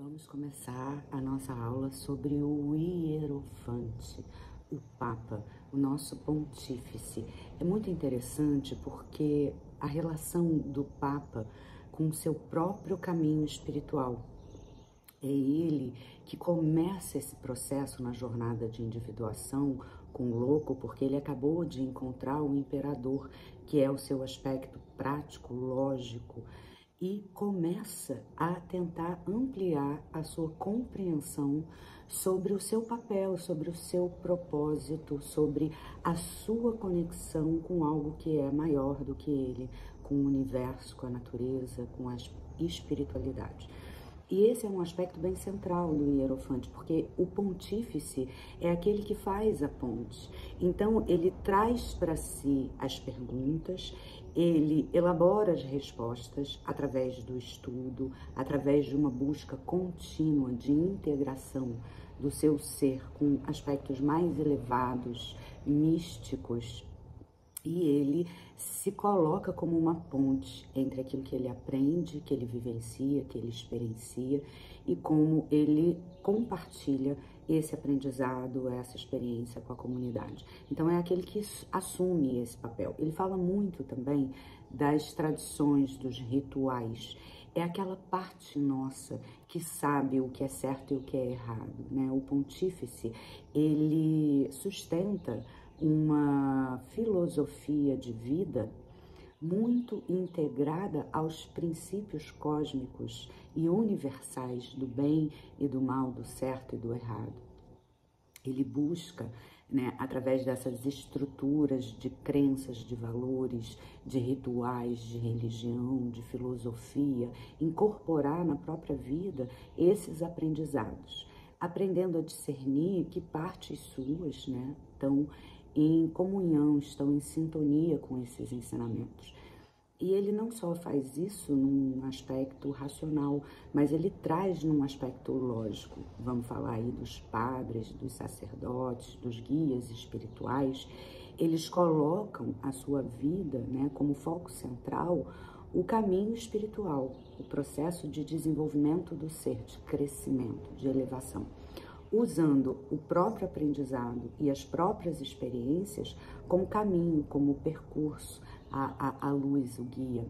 Vamos começar a nossa aula sobre o Hierofante, o Papa, o nosso pontífice. É muito interessante porque a relação do Papa com o seu próprio caminho espiritual. É ele que começa esse processo na jornada de individuação com o louco, porque ele acabou de encontrar o imperador, que é o seu aspecto prático, lógico, e começa a tentar ampliar a sua compreensão sobre o seu papel, sobre o seu propósito, sobre a sua conexão com algo que é maior do que ele, com o universo, com a natureza, com a espiritualidade. E esse é um aspecto bem central do Hierofante, porque o pontífice é aquele que faz a ponte. Então, ele traz para si as perguntas, ele elabora as respostas através do estudo, através de uma busca contínua de integração do seu ser com aspectos mais elevados, místicos. E ele se coloca como uma ponte entre aquilo que ele aprende, que ele vivencia, que ele experiencia e como ele compartilha esse aprendizado, essa experiência com a comunidade. Então é aquele que assume esse papel. Ele fala muito também das tradições, dos rituais. É aquela parte nossa que sabe o que é certo e o que é errado, né? O pontífice, ele sustenta uma filosofia de vida muito integrada aos princípios cósmicos e universais do bem e do mal, do certo e do errado. Ele busca, né, através dessas estruturas de crenças, de valores, de rituais, de religião, de filosofia, incorporar na própria vida esses aprendizados, aprendendo a discernir que partes suas, né, estão em comunhão, estão em sintonia com esses ensinamentos. E ele não só faz isso num aspecto racional, mas ele traz num aspecto lógico. Vamos falar aí dos padres, dos sacerdotes, dos guias espirituais. Eles colocam a sua vida, né, como foco central o caminho espiritual, o processo de desenvolvimento do ser, de crescimento, de elevação, usando o próprio aprendizado e as próprias experiências como caminho, como percurso, a luz, o guia,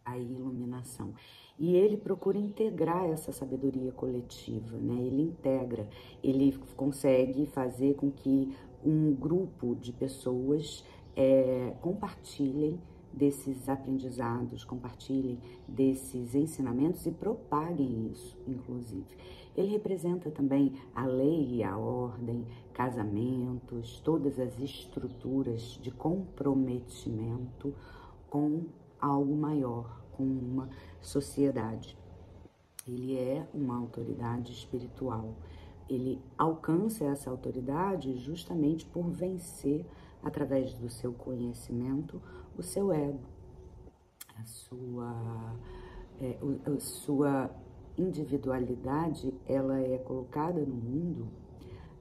a iluminação. E ele procura integrar essa sabedoria coletiva, né? Ele integra, ele consegue fazer com que um grupo de pessoas compartilhem desses aprendizados, compartilhem desses ensinamentos e propaguem isso, inclusive. Ele representa também a lei e a ordem, casamentos, todas as estruturas de comprometimento com algo maior, com uma sociedade. Ele é uma autoridade espiritual. Ele alcança essa autoridade justamente por vencer, através do seu conhecimento, o seu ego, a sua individualidade. Ela é colocada no mundo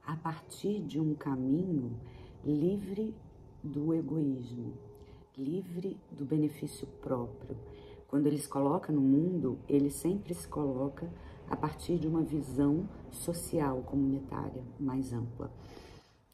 a partir de um caminho livre do egoísmo, livre do benefício próprio. Quando ele se coloca no mundo, ele sempre se coloca a partir de uma visão social, comunitária, mais ampla.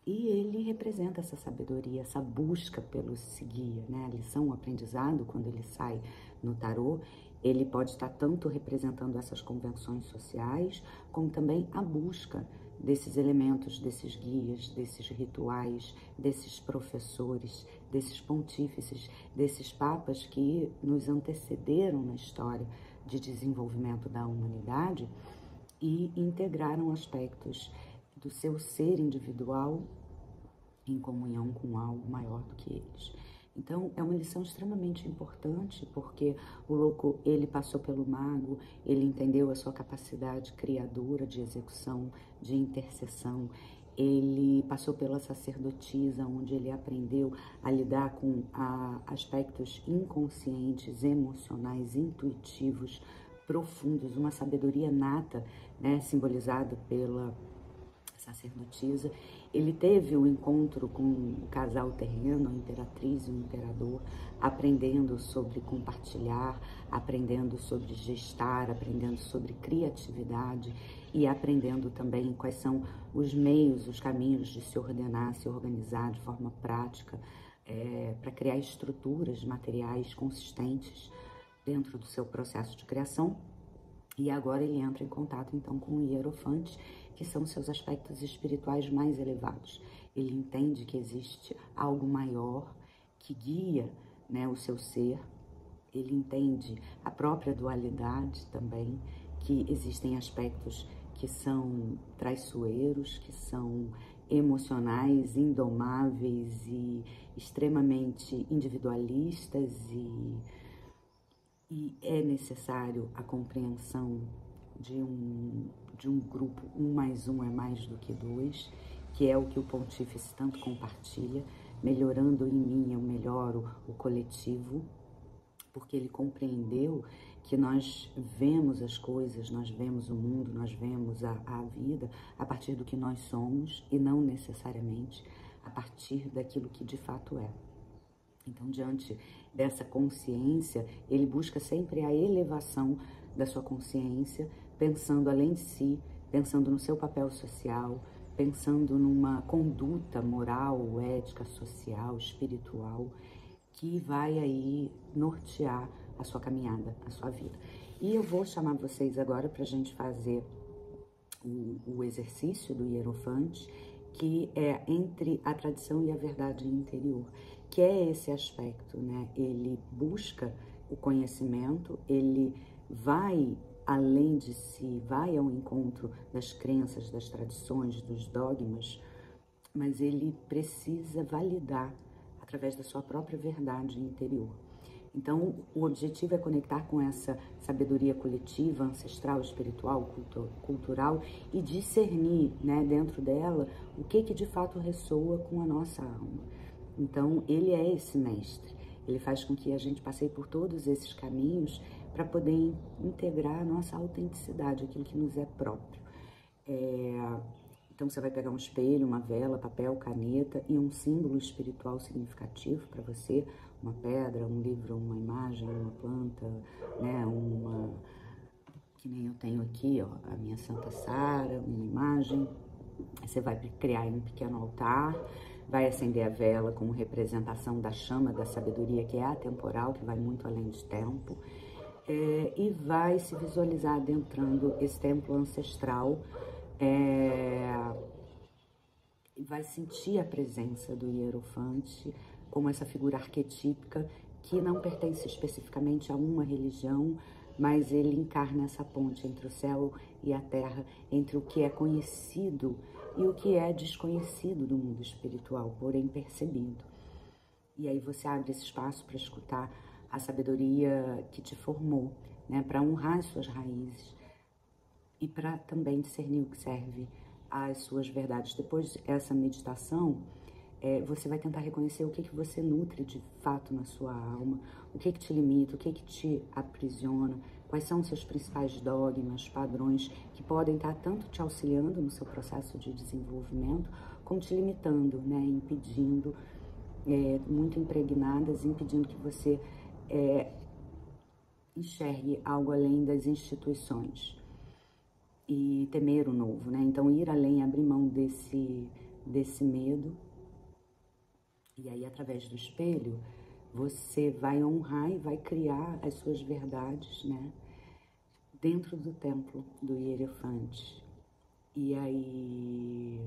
E ele representa essa sabedoria, essa busca pelo seguir, né? A lição, o aprendizado, quando ele sai no tarô, ele pode estar tanto representando essas convenções sociais, como também a busca desses elementos, desses guias, desses rituais, desses professores, desses pontífices, desses papas que nos antecederam na história de desenvolvimento da humanidade e integraram aspectos do seu ser individual em comunhão com algo maior do que eles. Então, é uma lição extremamente importante, porque o louco, ele passou pelo mago, ele entendeu a sua capacidade criadora de execução, de intercessão, ele passou pela sacerdotisa, onde ele aprendeu a lidar com aspectos inconscientes, emocionais, intuitivos, profundos, uma sabedoria nata, né, simbolizada pela sacerdotisa. Ele teve um encontro com o casal terreno, a imperatriz e o imperador, aprendendo sobre compartilhar, aprendendo sobre gestar, aprendendo sobre criatividade e aprendendo também quais são os meios, os caminhos de se ordenar, se organizar de forma prática, para criar estruturas materiais consistentes dentro do seu processo de criação. E agora ele entra em contato, então, com o Hierofante, que são seus aspectos espirituais mais elevados. Ele entende que existe algo maior que guia, né, o seu ser. Ele entende a própria dualidade também, que existem aspectos que são traiçoeiros, que são emocionais, indomáveis e extremamente individualistas e é necessário a compreensão de um grupo, 1 mais 1 é mais do que 2, que é o que o pontífice tanto compartilha, melhorando em mim eu melhoro o coletivo, porque ele compreendeu que nós vemos as coisas, nós vemos o mundo, nós vemos a vida a partir do que nós somos e não necessariamente a partir daquilo que de fato é. Então, diante dessa consciência, ele busca sempre a elevação da sua consciência, pensando além de si, pensando no seu papel social, pensando numa conduta moral, ética, social, espiritual, que vai aí nortear a sua caminhada, a sua vida. E eu vou chamar vocês agora para a gente fazer o exercício do Hierofante, que é entre a tradição e a verdade interior, que é esse aspecto, né? Ele busca o conhecimento, ele vai além de si, vai ao encontro das crenças, das tradições, dos dogmas, mas ele precisa validar através da sua própria verdade interior. Então, o objetivo é conectar com essa sabedoria coletiva, ancestral, espiritual, cultural e discernir, né, dentro dela o que de fato ressoa com a nossa alma. Então, ele é esse mestre. Ele faz com que a gente passe por todos esses caminhos para poder integrar a nossa autenticidade, aquilo que nos é próprio. Então, você vai pegar um espelho, uma vela, papel, caneta e um símbolo espiritual significativo para você, uma pedra, um livro, uma imagem, uma planta, né, que nem eu tenho aqui, ó, a minha Santa Sara, uma imagem. Você vai criar um pequeno altar, vai acender a vela como representação da chama da sabedoria, que é atemporal, que vai muito além de tempo, e vai se visualizar adentrando esse templo ancestral, vai sentir a presença do Hierofante como essa figura arquetípica que não pertence especificamente a uma religião, mas ele encarna essa ponte entre o céu e a terra, entre o que é conhecido e o que é desconhecido do mundo espiritual, porém percebido. E aí você abre esse espaço para escutar a sabedoria que te formou, né, para honrar as suas raízes e para também discernir o que serve às suas verdades. Depois dessa meditação, você vai tentar reconhecer o que você nutre de fato na sua alma, o que te limita, o que te aprisiona, quais são os seus principais dogmas, padrões que podem estar tanto te auxiliando no seu processo de desenvolvimento, como te limitando, né, impedindo, muito impregnadas, impedindo que você enxergue algo além das instituições e temer o novo, né? Então, ir além, abrir mão desse medo. E aí, através do espelho, você vai honrar e vai criar as suas verdades, né, dentro do templo do Hierofante. E aí,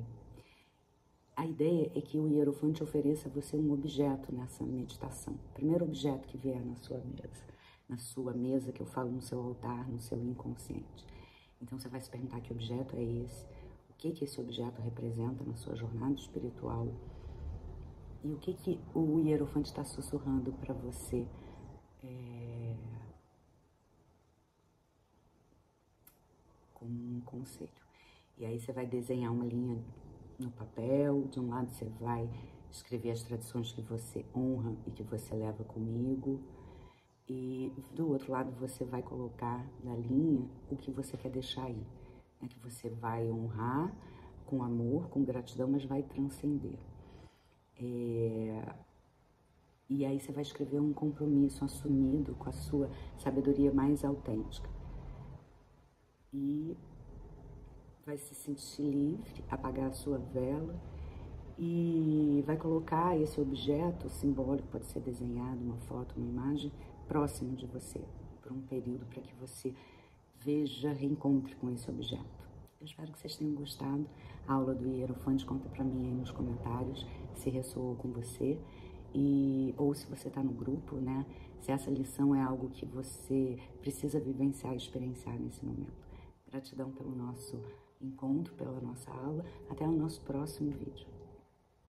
a ideia é que o Hierofante ofereça a você um objeto nessa meditação. O primeiro objeto que vier na sua mesa, que eu falo no seu altar, no seu inconsciente. Então, você vai se perguntar que objeto é esse, o que esse objeto representa na sua jornada espiritual, e o que o Hierofante está sussurrando para você como um conselho. E aí você vai desenhar uma linha no papel, de um lado você vai escrever as tradições que você honra e que você leva comigo, e do outro lado você vai colocar na linha o que você quer deixar aí, né, que você vai honrar com amor, com gratidão, mas vai transcender. E aí você vai escrever um compromisso assumido com a sua sabedoria mais autêntica. E vai se sentir livre, apagar a sua vela e vai colocar esse objeto simbólico, pode ser desenhado, uma foto, uma imagem, próximo de você, por um período, para que você veja, reencontre com esse objeto. Eu espero que vocês tenham gostado. A aula do Hierofante, conta para mim aí nos comentários se ressoou com você. Ou se você está no grupo, né? Se essa lição é algo que você precisa vivenciar, experienciar nesse momento. Gratidão pelo nosso encontro, pela nossa aula. Até o nosso próximo vídeo.